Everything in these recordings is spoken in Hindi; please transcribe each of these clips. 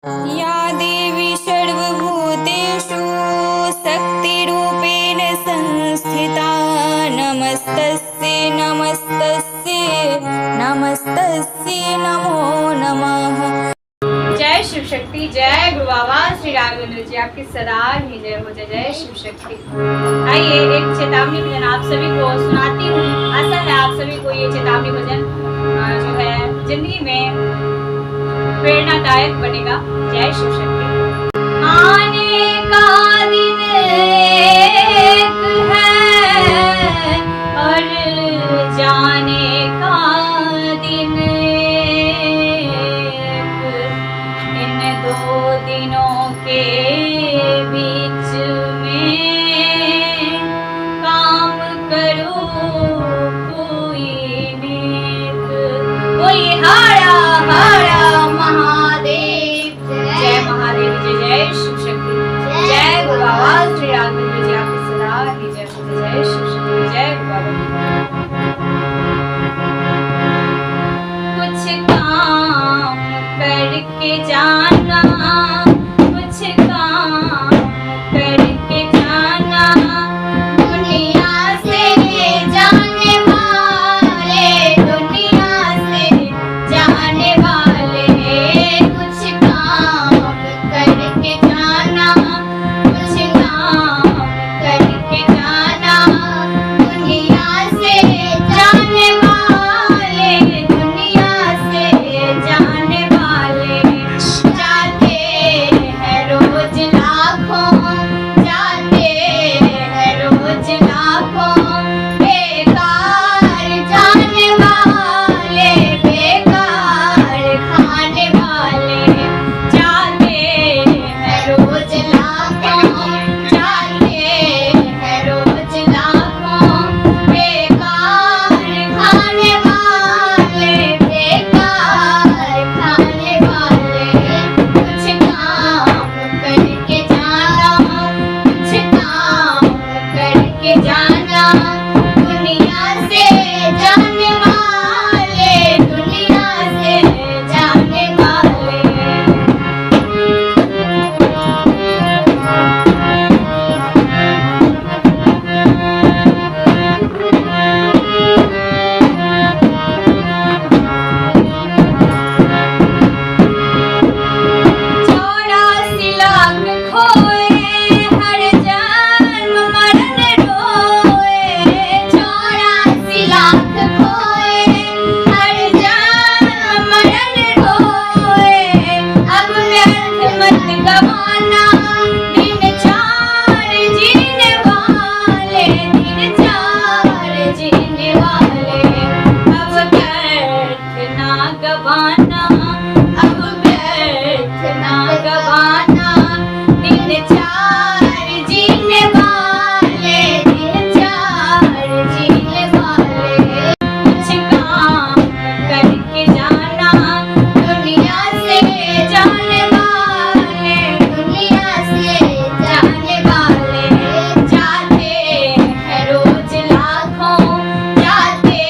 या देवी सर्वभूतेषु शक्तिरूपेण संस्थिता नमस्तस्यै नमस्तस्यै नमस्तस्यै नमो नमः। जय शिव शक्ति, जय गुरु बाबा श्री राघवेंद्र जी, आपकी सदा ही जय हो। जय जय शिव शक्ति। आइए एक चेतावनी भजन आप सभी को सुनाती हूँ। आशा है आप सभी को ये चेतावनी भजन जो है जिंदगी में प्रेरणादायक बनेगा। जय शिव शक्ति। आने का दिन एक है और जाने का दिन एक, इन दो दिनों के बीच में काम करो कोई नेक। बोलिए हारा हारा महादेव, जय महादेव, जय जय शिव शक्ति। जय गुरु बाबा श्री राघवेंद्र जी, आपकी सदा ही जय हो। जय शिव शक्ति, जय गुरु बाबा। कुछ काम करके जाना, कुछ काम करके जाना, दुनिया से जाने वाले, दुनिया से जाने वाले। कुछ काम करके जाना, कुछ काम करके जाना, दुनिया से जाने वाले, दुनिया से जाने वाले। जाते हैं रोज लाखों, जाते हैं रोज लाखों, बेकार जाने वाले, बेकार खाने वाले। जाते हैं रोज लाखों, जाते हैं रोज लाखों, बेकार खाने वाले, बेकार खाने वाले। कुछ काम करके जाना, कुछ काम करके जाना, दुनिया से जाने वाले, दुनिया से जाने वाले। चौरासी लाख खोए, हर जन्म मरण रोए। चौरासी लाख खोए, हर जन्म मरण रोए। अब व्यर्थ मत गवाना, दिन चार जीने वाले, दिन चार जीने वाले। अब व्यर्थ ना गवाना, अब व्यर्थ ना गवाना, दिन चार जीने वाले, दिन चार जीने वाले। कुछ काम करके जाना, दुनिया से जाने वाले, दुनिया से जाने वाले। जाते हैं रोज लाखों, जाते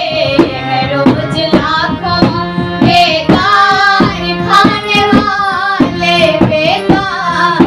हैं रोज लाखों, बेकार खाने वाले, बेकार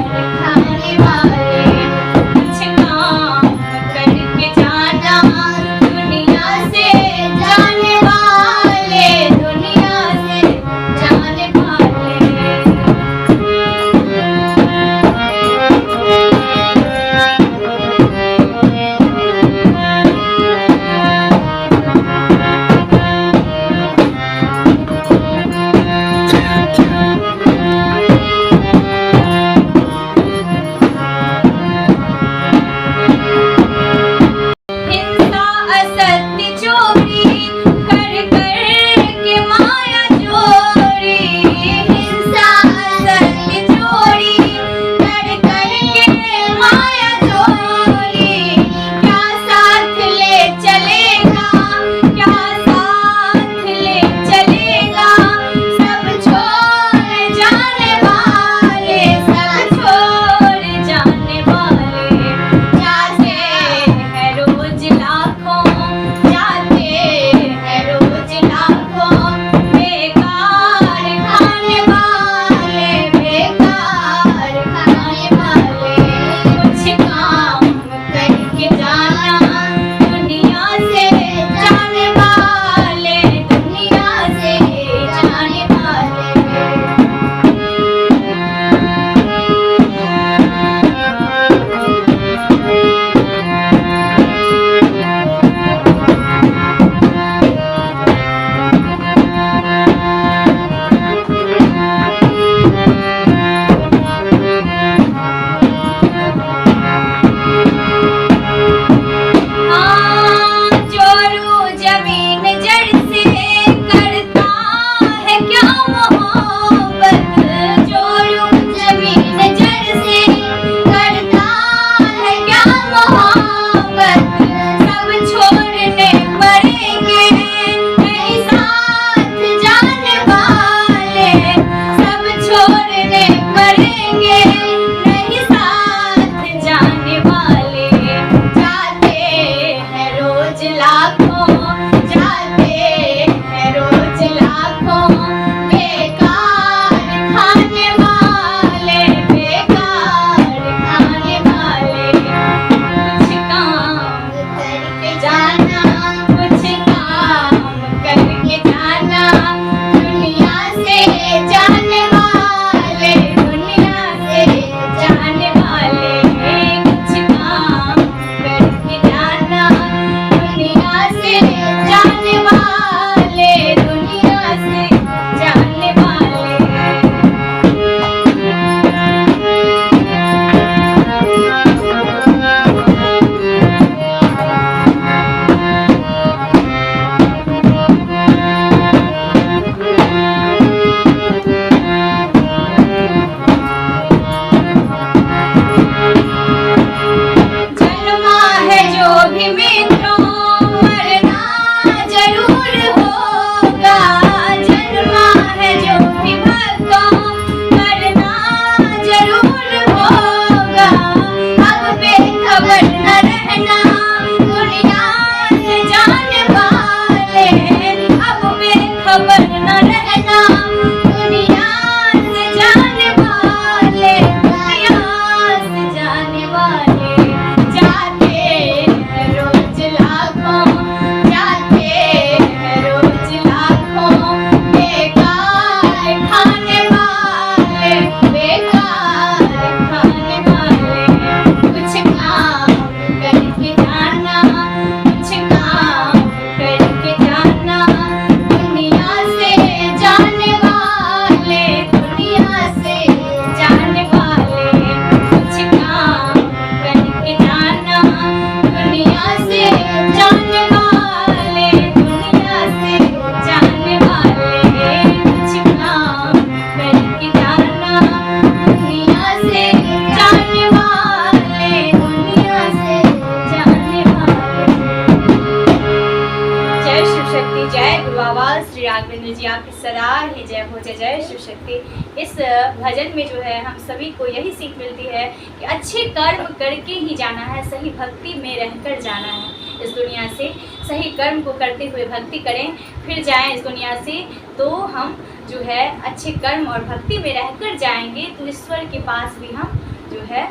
जय जय शिव शक्ति। इस भजन में जो है हम सभी को यही सीख मिलती है कि अच्छे कर्म करके ही जाना है, सही भक्ति में रहकर जाना है इस दुनिया से। सही कर्म को करते हुए भक्ति करें, फिर जाएं इस दुनिया से, तो हम जो है अच्छे कर्म और भक्ति में रहकर जाएंगे तो ईश्वर के पास भी हम जो है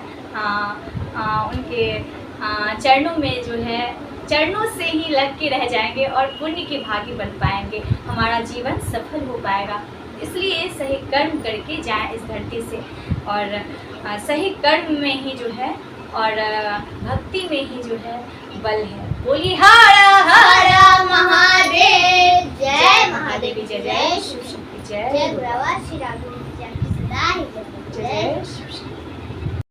उनके चरणों में जो है चरणों से ही लग के रह जाएंगे और पुण्य के भागी बन पाएंगे, हमारा जीवन सफल हो पाएगा। इसलिए सही कर्म करके जाएं इस धरती से, और सही कर्म में ही जो है और भक्ति में ही जो है बल है। बोलिए हर हर महादेव, जय महादेव, जय जय शिव शक्ति, जय जय गुरुवार श्री राघवेंद्र जी आपकी सदा ही जय। जय शिव शक्ति।